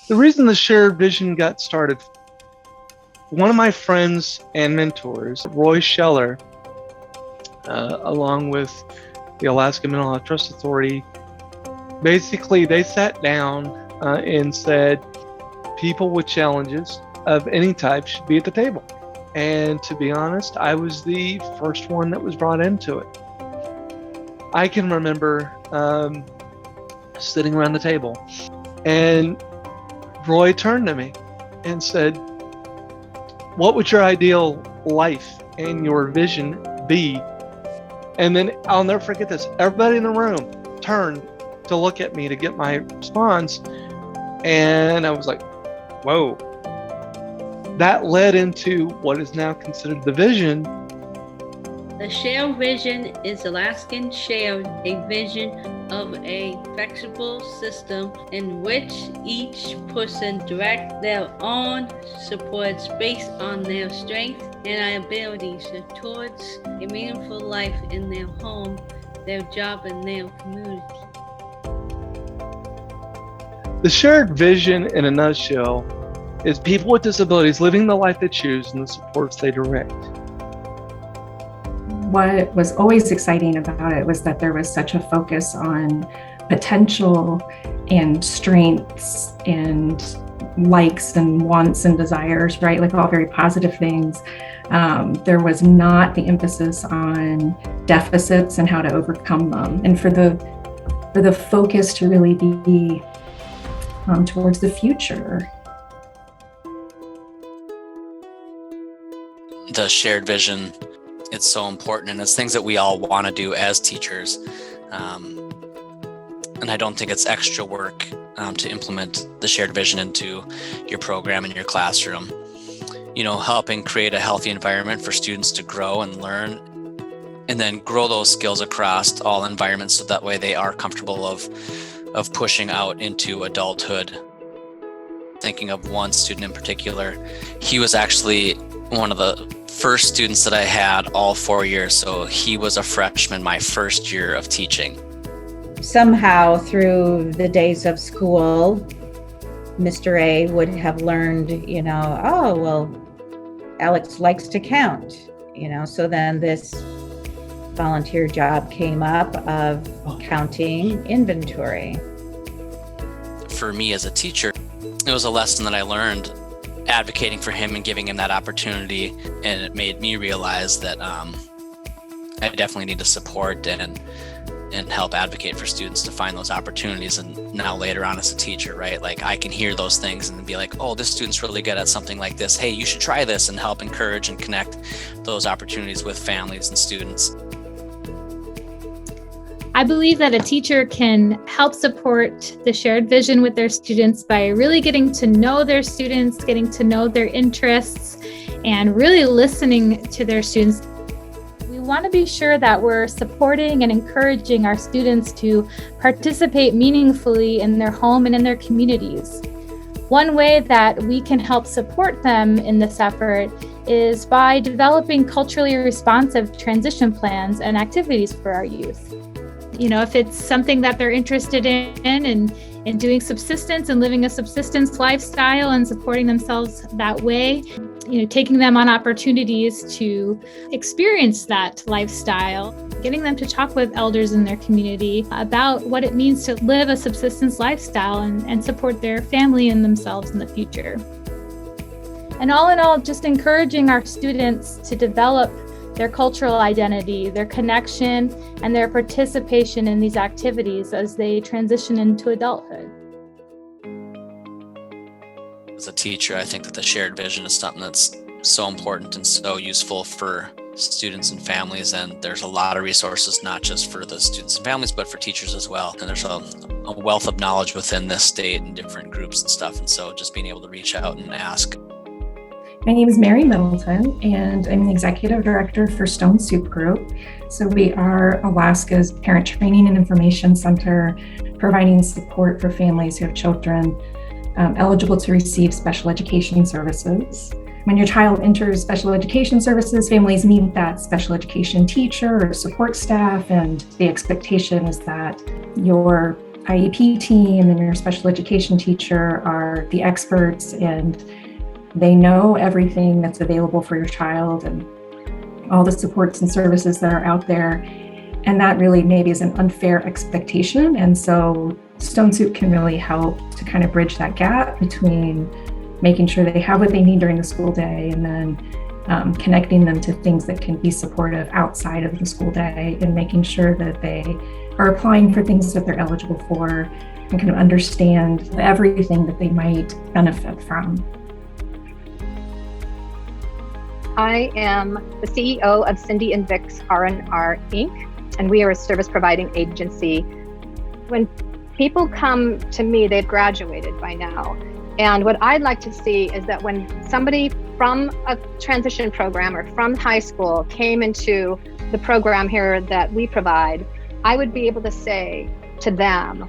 The reason the Shared Vision got started, one of my friends and mentors, Roy Scheller, along with the Alaska Mental Health Trust Authority, basically they sat down and said people with challenges of any type should be at the table. And to be honest, I was the first one that was brought into it. I can remember sitting around the table, and Roy turned to me and said, "What would your ideal life and your vision be?" And then I'll never forget this. Everybody in the room turned to look at me to get my response. And I was like, whoa. That led into what is now considered the vision. The Shared Vision is Alaskan shared a vision of a flexible system in which each person directs their own supports based on their strengths and abilities towards a meaningful life in their home, their job, and their community. The shared vision, in a nutshell, is people with disabilities living the life they choose and the supports they direct. What was always exciting about it was that there was such a focus on potential and strengths and likes and wants and desires, right? Like all very positive things. There was not the emphasis on deficits and how to overcome them. And for the focus to really be towards the future. The shared vision, it's so important, and it's things that we all want to do as teachers. And I don't think it's extra work to implement the shared vision into your program and your classroom. You know, helping create a healthy environment for students to grow and learn, and then grow those skills across all environments so that way they are comfortable of pushing out into adulthood. Thinking of one student in particular, he was actually one of the first students that I had all 4 years. So he was a freshman my first year of teaching. Somehow through the days of school, Mr. A would have learned, oh, well, Alex likes to count, so then this volunteer job came up of counting inventory. For me as a teacher, it was a lesson that I learned advocating for him and giving him that opportunity, and it made me realize that I definitely need to support and help advocate for students to find those opportunities. And now later on as a teacher, right, like I can hear those things and be like, oh, this student's really good at something like this. Hey, you should try this, and help encourage and connect those opportunities with families and students. I believe that a teacher can help support the shared vision with their students by really getting to know their students, getting to know their interests, and really listening to their students. We want to be sure that we're supporting and encouraging our students to participate meaningfully in their home and in their communities. One way that we can help support them in this effort is by developing culturally responsive transition plans and activities for our youth. If it's something that they're interested in and doing subsistence and living a subsistence lifestyle and supporting themselves that way, taking them on opportunities to experience that lifestyle, getting them to talk with elders in their community about what it means to live a subsistence lifestyle and support their family and themselves in the future. And all in all, just encouraging our students to develop their cultural identity, their connection, and their participation in these activities as they transition into adulthood. As a teacher, I think that the shared vision is something that's so important and so useful for students and families, and there's a lot of resources, not just for the students and families, but for teachers as well. And there's a wealth of knowledge within this state and different groups and stuff, and so just being able to reach out and ask. My name is Mary Middleton, and I'm the Executive Director for Stone Soup Group. So we are Alaska's Parent Training and Information Center, providing support for families who have children eligible to receive special education services. When your child enters special education services, families meet that special education teacher or support staff, and the expectation is that your IEP team and your special education teacher are the experts, and they know everything that's available for your child and all the supports and services that are out there. And that really maybe is an unfair expectation. And so Stone Soup can really help to kind of bridge that gap between making sure they have what they need during the school day and then connecting them to things that can be supportive outside of the school day, and making sure that they are applying for things that they're eligible for and kind of understand everything that they might benefit from. I am the CEO of Cindy and Vic's R&R Inc., and we are a service providing agency. When people come to me, they've graduated by now. And what I'd like to see is that when somebody from a transition program or from high school came into the program here that we provide, I would be able to say to them,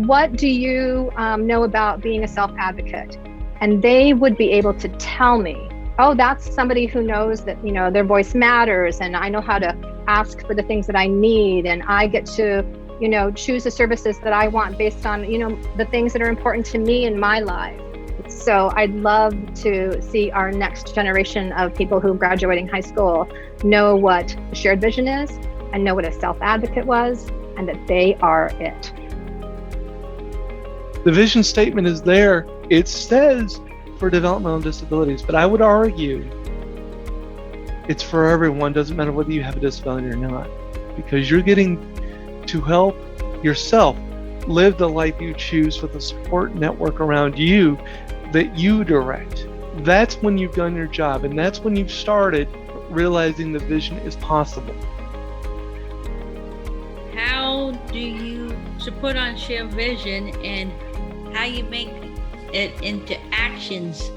what do you know about being a self-advocate? And they would be able to tell me, oh, that's somebody who knows that, you know, their voice matters, and I know how to ask for the things that I need, and I get to, you know, choose the services that I want based on, you know, the things that are important to me in my life. So I'd love to see our next generation of people who are graduating high school know what a shared vision is and know what a self-advocate was, and that they are it. The vision statement is there. It says for developmental disabilities, but I would argue it's for everyone. Doesn't matter whether you have a disability or not, because you're getting to help yourself live the life you choose with a support network around you that you direct. That's when you've done your job, and that's when you've started realizing the vision is possible. How do you support on shared vision, and how you make it into actions